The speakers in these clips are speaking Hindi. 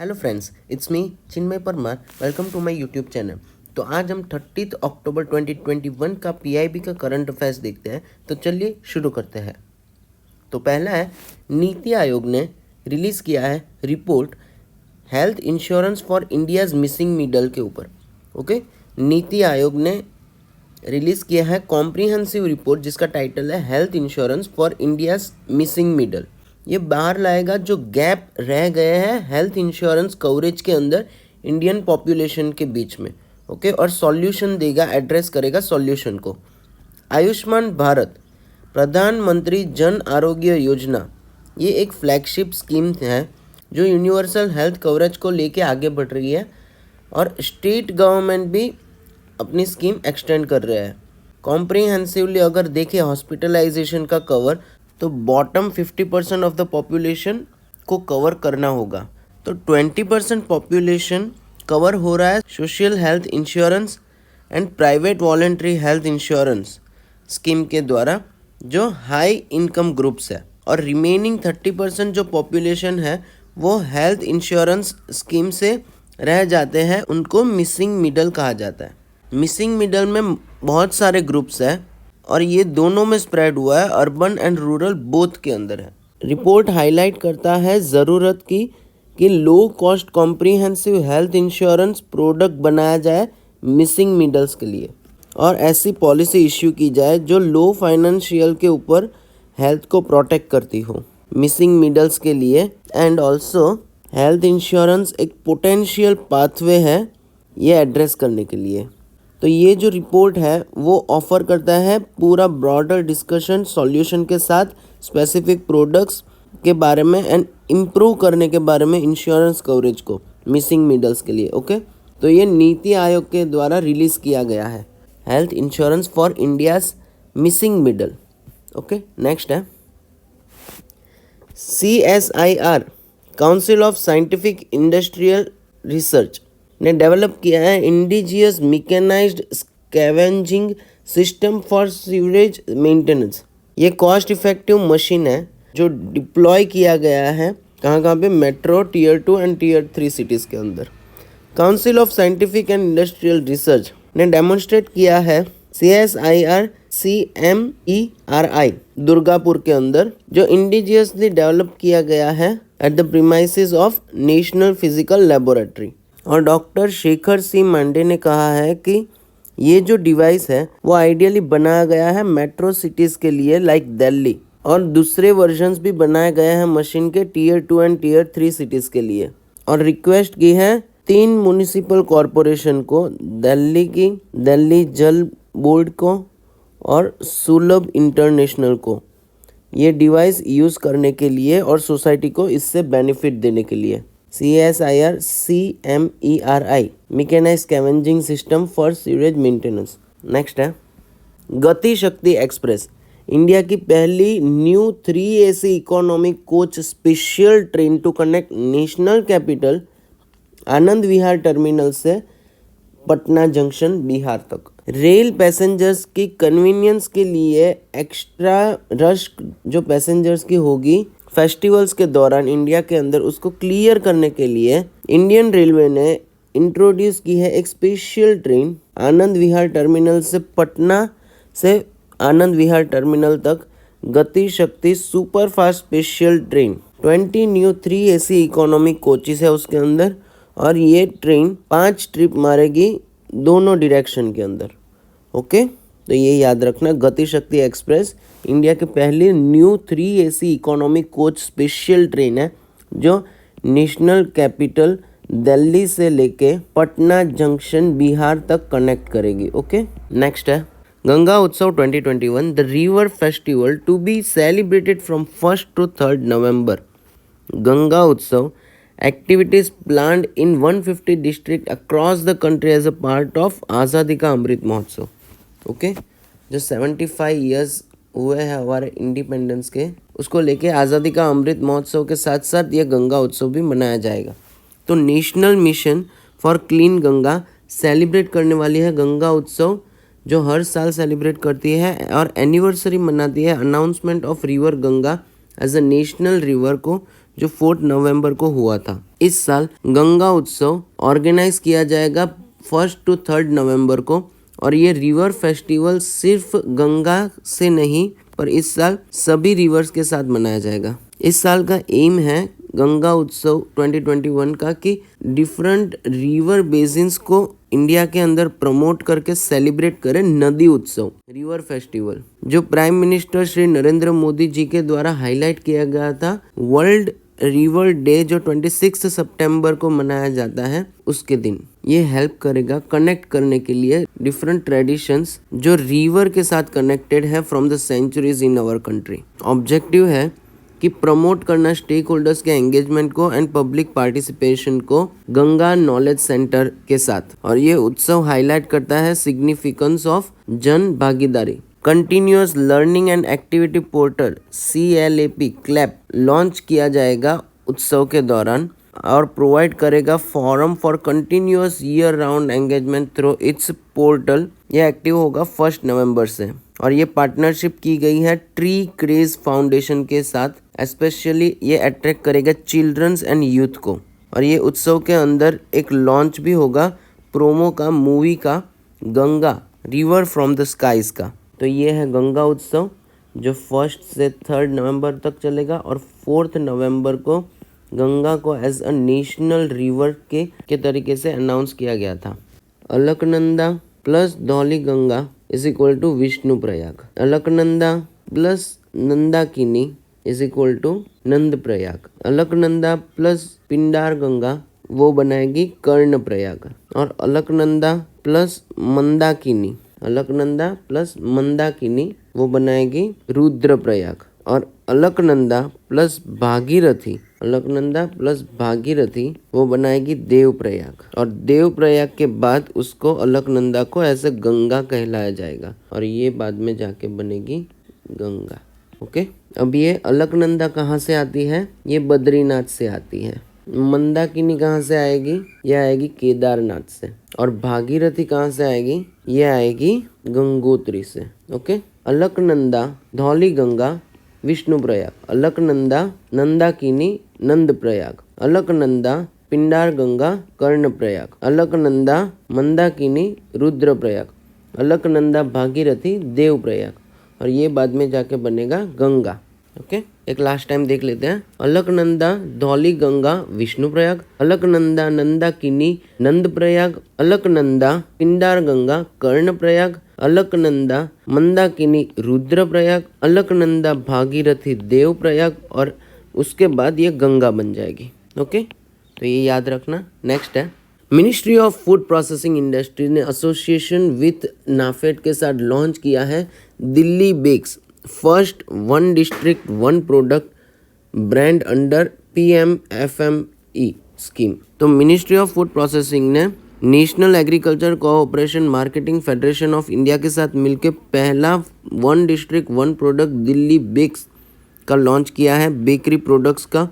Hello friends, it's me Chinmay Parmar. Welcome to my YouTube channel. तो आज हम 30 अक्टूबर 2021 का पीआईबी का करंट अफेयर्स देखते हैं। तो चलिए शुरू करते हैं। तो पहला है, नीति आयोग ने रिलीज़ किया है report health insurance for India's missing middle के ऊपर। ओके, नीति आयोग ने रिलीज़ किया है कॉम्प्रिहेंसिव रिपोर्ट जिसका टाइटल है health insurance for India's missing middle. ये बाहर लाएगा जो गैप रह गए हैं हेल्थ इंश्योरेंस कवरेज के अंदर इंडियन पॉपुलेशन के बीच में। ओके, और सॉल्यूशन देगा, एड्रेस करेगा सॉल्यूशन को। आयुष्मान भारत प्रधानमंत्री जन आरोग्य योजना, ये एक फ्लैगशिप स्कीम है जो यूनिवर्सल हेल्थ कवरेज को लेके आगे बढ़ रही है और स्टेट गवर्नमेंट भी अपनी स्कीम एक्सटेंड कर रहे हैं। कॉम्प्रिहेंसिवली अगर देखें हॉस्पिटलाइजेशन का कवर, तो बॉटम 50% ऑफ द पॉपुलेशन को कवर करना होगा। तो 20% पॉपुलेशन कवर हो रहा है social health insurance and private voluntary health insurance scheme के द्वारा जो हाई इनकम ग्रुप्स है, और रिमेनिंग 30% जो पॉपुलेशन है वो हेल्थ इंश्योरेंस स्कीम से रह जाते हैं, उनको मिसिंग मिडल कहा जाता है। मिसिंग मिडल में बहुत सारे ग्रुप्स हैं और ये दोनों में स्प्रेड हुआ है, अर्बन एंड रूरल बोथ के अंदर है। रिपोर्ट हाईलाइट करता है ज़रूरत की कि low cost comprehensive health insurance product बनाया जाए मिसिंग मिडल्स के लिए, और ऐसी पॉलिसी इश्यू की जाए जो लो फाइनेंशियल के ऊपर हेल्थ को प्रोटेक्ट करती हो मिसिंग मिडल्स के लिए। एंड ऑल्सो हेल्थ इंश्योरेंस एक पोटेंशियल पाथवे है ये एड्रेस करने के लिए। तो ये जो रिपोर्ट है वो ऑफर करता है पूरा ब्रॉडर डिस्कशन सॉल्यूशन के साथ स्पेसिफिक प्रोडक्ट्स के बारे में एंड इम्प्रूव करने के बारे में इंश्योरेंस कवरेज को मिसिंग मिडल्स के लिए। ओके, तो ये नीति आयोग के द्वारा रिलीज़ किया गया है health insurance for India's missing middle. Okay, next है CSIR council of scientific industrial research ने डेवलप किया है indigenous mechanised scavenging system for sewerage maintenance. ये कॉस्ट इफेक्टिव मशीन है जो डिप्लॉय किया गया है कहाँ पे, metro tier 2 and tier 3 cities के अंदर। Council of scientific and industrial research ने डेमोन्स्ट्रेट किया है CSIR CMERI दुर्गापुर के अंदर, जो इंडिजियसली डेवलप किया गया है at the premises of national physical laboratory. और डॉक्टर शेखर सी मांडे ने कहा है कि ये जो डिवाइस है वो आइडियली बनाया गया है मेट्रो सिटीज़ के लिए लाइक दिल्ली, और दूसरे वर्जन्स भी बनाए गए हैं मशीन के टीयर 2 एंड टीयर 3 सिटीज़ के लिए। और रिक्वेस्ट की है 3 म्युनिसिपल कॉरपोरेशन को, दिल्ली की, दिल्ली जल बोर्ड को और सुलभ इंटरनेशनल को, ये डिवाइस यूज़ करने के लिए और सोसाइटी को इससे बेनिफिट देने के लिए। CSIR CMERI mechanised scavenging system for sewerage maintenance. Next है गति शक्ति एक्सप्रेस, इंडिया की पहली new 3 AC economic coach special train to connect national capital Anand Vihar terminal से पटना जंक्शन बिहार तक। रेल पैसेंजर्स की कन्वीनियंस के लिए एक्स्ट्रा रश जो पैसेंजर्स की होगी फेस्टिवल्स के दौरान इंडिया के अंदर, उसको क्लियर करने के लिए इंडियन रेलवे ने इंट्रोड्यूस की है एक स्पेशल ट्रेन आनंद विहार टर्मिनल से पटना से आनंद विहार टर्मिनल तक, गति शक्ति super fast special train. 20 new 3 AC economic coaches है उसके अंदर, और ये ट्रेन 5 ट्रिप मारेगी दोनों डायरेक्शन के अंदर। ओके, तो ये याद रखना, गति शक्ति एक्सप्रेस इंडिया की पहली new 3 AC economic coach special train है जो नेशनल कैपिटल दिल्ली से लेके पटना जंक्शन बिहार तक कनेक्ट करेगी। ओके, नेक्स्ट है Ganga Utsav 2021, the river festival to be celebrated from 1st to 3rd November। Ganga Utsav activities planned in 150 districts across the country as a part of आज़ादी का अमृत महोत्सव। ओके, जो 75 years हुए हैं हमारे इंडिपेंडेंस के, उसको लेके आज़ादी का अमृत महोत्सव के साथ साथ ये गंगा उत्सव भी मनाया जाएगा। तो national mission for clean Ganga celebrate करने वाली है गंगा उत्सव, जो हर साल सेलिब्रेट करती है और एनिवर्सरी मनाती है announcement of river Ganga as a national river को, जो 4 नवंबर को हुआ था। इस साल गंगा उत्सव ऑर्गेनाइज किया जाएगा 1 to 3 नवंबर को, और ये रिवर फेस्टिवल सिर्फ गंगा से नहीं पर इस साल सभी रिवर्स के साथ मनाया जाएगा। इस साल का एम है गंगा उत्सव 2021 का कि डिफरेंट रिवर बेसिन्स को इंडिया के अंदर प्रमोट करके सेलिब्रेट करें नदी उत्सव, रिवर फेस्टिवल, जो प्राइम मिनिस्टर श्री नरेंद्र मोदी जी के द्वारा हाईलाइट किया गया था वर्ल्ड रिवर डे जो 26 सितंबर को मनाया जाता है उसके दिन। ये हेल्प करेगा कनेक्ट करने के लिए डिफरेंट ट्रेडिशंस जो रिवर के साथ कनेक्टेड है from the centuries in our country. Objective है कि प्रमोट करना स्टेक होल्डर्स के एंगेजमेंट को एंड पब्लिक पार्टिसिपेशन को गंगा नॉलेज सेंटर के साथ। और ये उत्सव हाईलाइट करता है सिग्निफिकेंस ऑफ जन भागीदारी। Continuous learning and activity portal CLAP clap launch किया जाएगा उत्सव के दौरान और प्रोवाइड करेगा forum for continuous year round engagement through its portal. यह एक्टिव होगा 1 नवंबर से और ये पार्टनरशिप की गई है ट्री क्रेज फाउंडेशन के साथ। स्पेशली ये अट्रैक्ट करेगा चिल्ड्रंस एंड यूथ को। और ये उत्सव के अंदर एक लॉन्च भी होगा प्रोमो का मूवी का Ganga river from the skies का। तो ये है गंगा उत्सव जो 1 से 3 नवंबर तक चलेगा और 4 नवंबर को गंगा को एज अ नेशनल रिवर के तरीके से अनाउंस किया गया था। Alaknanda plus Dhauli Ganga is equal to Vishnu Prayag. Alaknanda plus Nandakini is equal to Nand Prayag. Alaknanda plus Pindar Ganga वो बनाएगी कर्ण प्रयाग। और अलकनंदा प्लस मंदाकिनी, अलकनंदा प्लस मंदाकिनी वो बनाएगी रुद्र प्रयाग। और अलकनंदा प्लस भागीरथी, अलकनंदा प्लस भागीरथी वो बनाएगी देव प्रयाग। और देव प्रयाग के बाद उसको अलकनंदा को ऐसे गंगा कहलाया जाएगा और ये बाद में जाके बनेगी गंगा। ओके, अब ये अलकनंदा कहाँ से आती है? ये बद्रीनाथ से आती है। मंदाकिनी कहाँ से आएगी? ये आएगी केदारनाथ से। और भागीरथी कहाँ से आएगी? ये आएगी गंगोत्री से। ओके, अलकनंदा धौली गंगा विष्णु प्रयाग, अलकनंदा नंदाकिनी नंद प्रयाग, अलकनंदा पिंडार गंगा कर्ण प्रयाग, अलकनंदा मंदाकिनी रुद्र प्रयाग, अलकनंदा भागीरथी देव प्रयाग और ये बाद में जाके बनेगा गंगा। ओके, एक लास्ट टाइम देख लेते हैं। अलकनंदा धौली गंगा विष्णु प्रयाग, अलकनंदा नंदाकिनी नंद प्रयाग, अलकनंदा पिंडार गंगा कर्ण प्रयाग, अलकनंदा मंदाकिनी रुद्र प्रयाग, अलकनंदा भागीरथी देव प्रयाग और उसके बाद ये गंगा बन जाएगी। ओके, तो ये याद रखना। नेक्स्ट है ministry of food processing industry ने एसोसिएशन विथ नाफेड के साथ लॉन्च किया है Delhi bakes first 1 district 1 product brand under PMFME scheme. तो मिनिस्ट्री ऑफ फूड प्रोसेसिंग ने national agriculture cooperation marketing federation of India के साथ मिलकर पहला 1 डिस्ट्रिक्ट 1 प्रोडक्ट दिल्ली बेक्स का लॉन्च किया है। बेकरी प्रोडक्ट्स का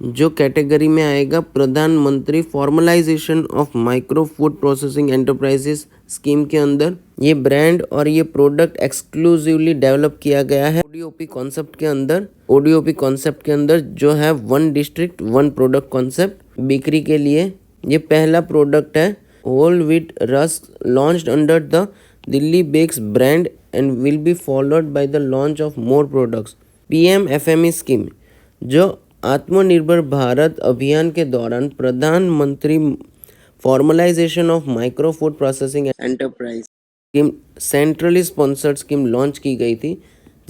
जो कैटेगरी में आएगा प्रधानमंत्री formalisation of micro food processing enterprises scheme के अंदर। ये ब्रांड और ये प्रोडक्ट एक्सक्लूसिवली डेवलप किया गया है ODOP कॉन्सेप्ट के अंदर। ODOP कॉन्सेप्ट के अंदर जो है 1 डिस्ट्रिक्ट 1 प्रोडक्ट कॉन्सेप्ट बेकरी के लिए ये पहला प्रोडक्ट है। Whole wheat rusk launched under the Delhi bakes brand and will be followed by the launch of more products. PMFME scheme जो आत्मनिर्भर भारत अभियान के दौरान Pradhanmantri formalisation of micro food processing enterprise scheme centrally sponsored scheme launch की गई थी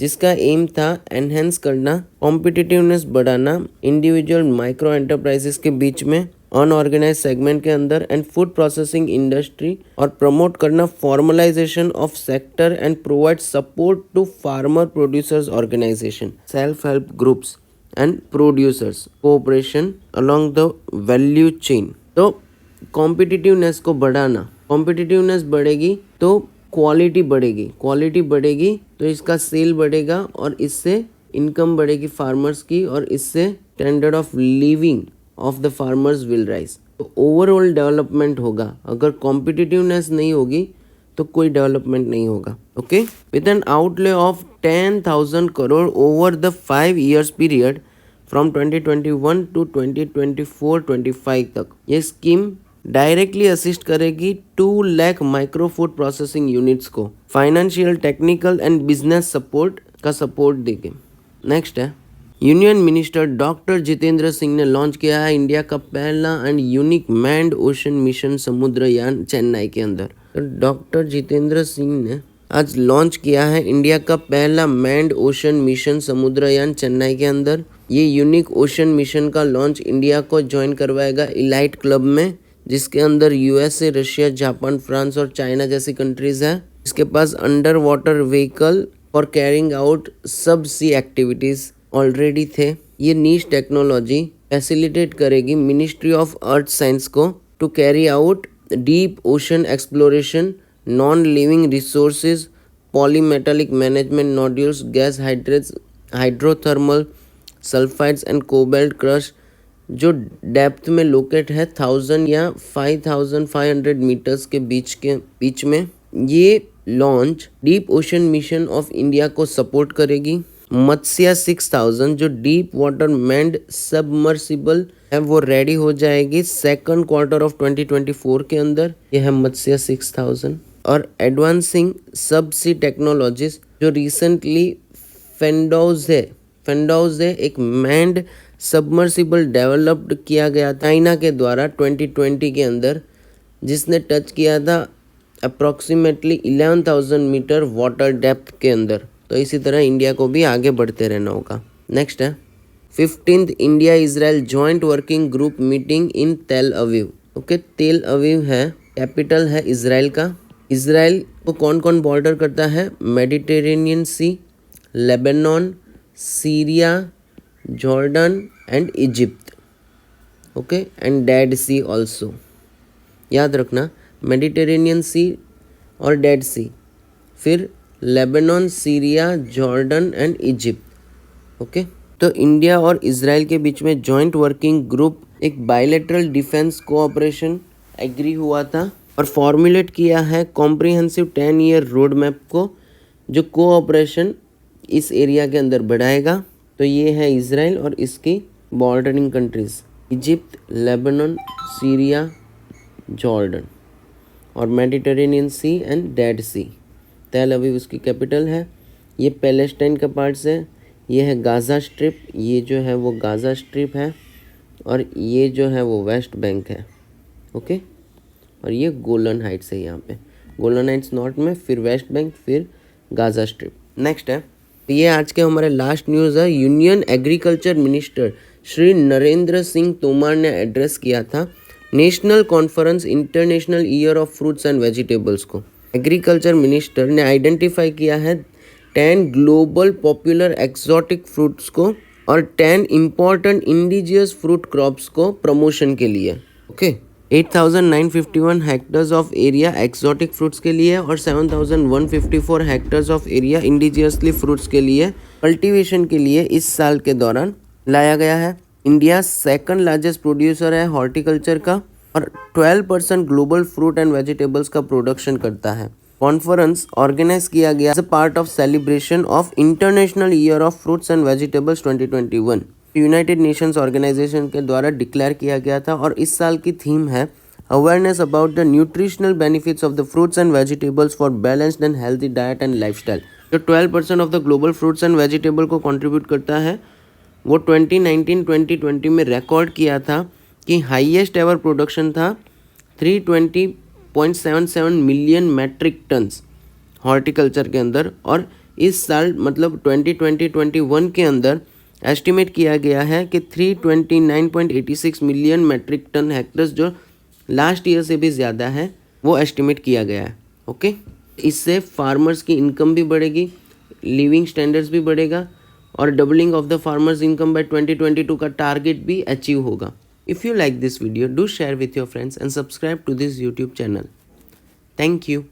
जिसका एम था एनहेंस करना, कॉम्पिटिटिवनेस बढ़ाना इंडिविजुअल माइक्रो एंटरप्राइजेस के बीच में अनऑर्गेनाइज सेगमेंट के अंदर एंड फूड प्रोसेसिंग इंडस्ट्री और प्रमोट करना formalisation of sector and provide support to farmer producers organisation self help groups and producers cooperation along the value chain. तो कॉम्पिटिटिवनेस को बढ़ाना, कॉम्पिटिटिवनेस बढ़ेगी तो क्वालिटी बढ़ेगी, क्वालिटी बढ़ेगी तो इसका सेल बढ़ेगा और इससे इनकम बढ़ेगी फार्मर्स की और इससे standard of living of the farmers will rise. तो ओवरऑल डेवलपमेंट होगा। अगर कॉम्पिटिटिवनेस नहीं होगी तो कोई डेवलपमेंट नहीं होगा। Okay, with an outlay of 10,000 crore over the 5 years period from 2021 to 2024-25 तक। ये स्कीम डायरेक्टली असिस्ट करेगी 2 lakh micro food processing units को financial, technical and business support का सपोर्ट देगी। नेक्स्ट है, union minister doctor Jitendra Singh ने लॉन्च किया है इंडिया का पहला and unique manned ocean mission Samudrayaan Chennai के अंदर। तो डॉक्टर जितेंद्र सिंह ने आज लॉन्च किया है इंडिया का पहला manned ocean mission Samudrayaan Chennai के अंदर। ये यूनिक ओशन मिशन का लॉन्च इंडिया को ज्वाइन करवाएगा इलाइट क्लब में, जिसके अंदर यूएसए, रशिया, जापान, फ्रांस और चाइना जैसी कंट्रीज है। इसके पास under water vehicle for carrying out sub sea activities already थे। ये नीश टेक्नोलॉजी फैसिलिटेट करेगी मिनिस्ट्री ऑफ अर्थ साइंस को to carry out deep ocean exploration, non living resources, polymetallic management nodules, gas hydrates, hydrothermal sulphides and cobalt crush, जो डेप्थ में लोकेट है 1000 या 5500 मीटर्स के बीच में। ये launch deep ocean mission of India को सपोर्ट करेगी। मत्स्य 6000 जो डीप वाटर मैन्ड सबमर्सिबल है वो रेडी हो जाएगी 2nd क्वार्टर ऑफ 2024 के अंदर। यह है मत्स्य 6000। और एडवांसिंग सब सी टेक्नोलॉजीज जो रिसेंटली फेंडोज है एक मैन्ड सबमर्सिबल डेवलप्ड किया गया था चाइना के द्वारा 2020 के अंदर, जिसने टच किया था अप्रॉक्सीमेटली 11,000 मीटर वाटर डेप्थ के अंदर। तो इसी तरह इंडिया को भी आगे बढ़ते रहना होगा। नेक्स्ट है 15th India Israel joint working group meeting in तेल अवीव। ओके, तेल अवीव है कैपिटल है इजराइल का। इजराइल को कौन कौन बॉर्डर करता है? Mediterranean sea, Lebanon, Syria, Jordan and Egypt. Okay, and dead sea also. याद रखना, मेडिटेरेनियन सी और डेड सी, फिर Lebanon, Syria, Jordan and Egypt. Okay, तो इंडिया और इजराइल के बीच में जॉइंट वर्किंग ग्रुप एक बायलैटरल डिफेंस कोऑपरेशन एग्री हुआ था और फॉर्मुलेट किया है कॉम्प्रिहेंसिव 10 ईयर रोड मैप को, जो कोऑपरेशन इस एरिया के अंदर बढ़ाएगा। तो ये है इजराइल और इसकी bordering countries Egypt, Lebanon, Syria, Jordan और मेडिटेरेनियन सी एंड डेड सी। तेल अवीव उसकी कैपिटल है। ये पैलेस्टाइन का पार्ट्स है। ये है गाज़ा स्ट्रिप, ये जो है वो गाज़ा स्ट्रिप है और ये जो है वो वेस्ट बैंक है। ओके, और ये गोलन हाइट्स है। यहाँ पे गोलन हाइट्स नॉर्थ में, फिर वेस्ट बैंक, फिर गाज़ा स्ट्रिप। नेक्स्ट है, ये आज के हमारे लास्ट न्यूज़ है। Union agriculture minister Shri Narendra Singh Tomar ने एड्रेस किया था national conference international year of fruits and vegetables को। एग्रीकल्चर मिनिस्टर ने आइडेंटिफाई किया है 10 ग्लोबल पॉपुलर एक्सोटिक फ्रूट्स को और 10 इम्पॉर्टेंट इंडिजियस फ्रूट क्रॉप्स को प्रमोशन के लिए। Okay, 8,951 hectares of area exotic fruits के लिए और 7,154 hectares of area indigenously fruits के लिए कल्टीवेशन के लिए इस साल के दौरान लाया गया है। इंडिया 2nd लार्जेस्ट प्रोड्यूसर है हॉर्टिकल्चर का और 12% ग्लोबल फ्रूट एंड वेजिटेबल्स का प्रोडक्शन करता है। कॉन्फ्रेंस ऑर्गेनाइज किया गया as a part of celebration of international year of fruits and vegetables 2021। United Nations organisation के द्वारा डिक्लेयर किया गया था और इस साल की थीम है awareness about the nutritional benefits of the fruits and vegetables for balanced and healthy diet and lifestyle. जो 12% of the global fruits and vegetable को कंट्रीब्यूट करता है, वो 2019-2020 में रिकॉर्ड किया था कि हाईएस्ट एवर प्रोडक्शन था 320.77 मिलियन मैट्रिक टन्स हॉर्टिकल्चर के अंदर। और इस साल मतलब 2020-21 के अंदर एस्टिमेट किया गया है कि 329.86 मिलियन मैट्रिक टन हेक्टर्स, जो लास्ट ईयर से भी ज़्यादा है, वो एस्टिमेट किया गया है। ओके, इससे फार्मर्स की इनकम भी बढ़ेगी, लिविंग स्टैंडर्ड्स भी बढ़ेगा और doubling of the farmers income by 2022 का टारगेट भी अचीव होगा। If you like this video, do share with your friends and subscribe to this YouTube channel. Thank you.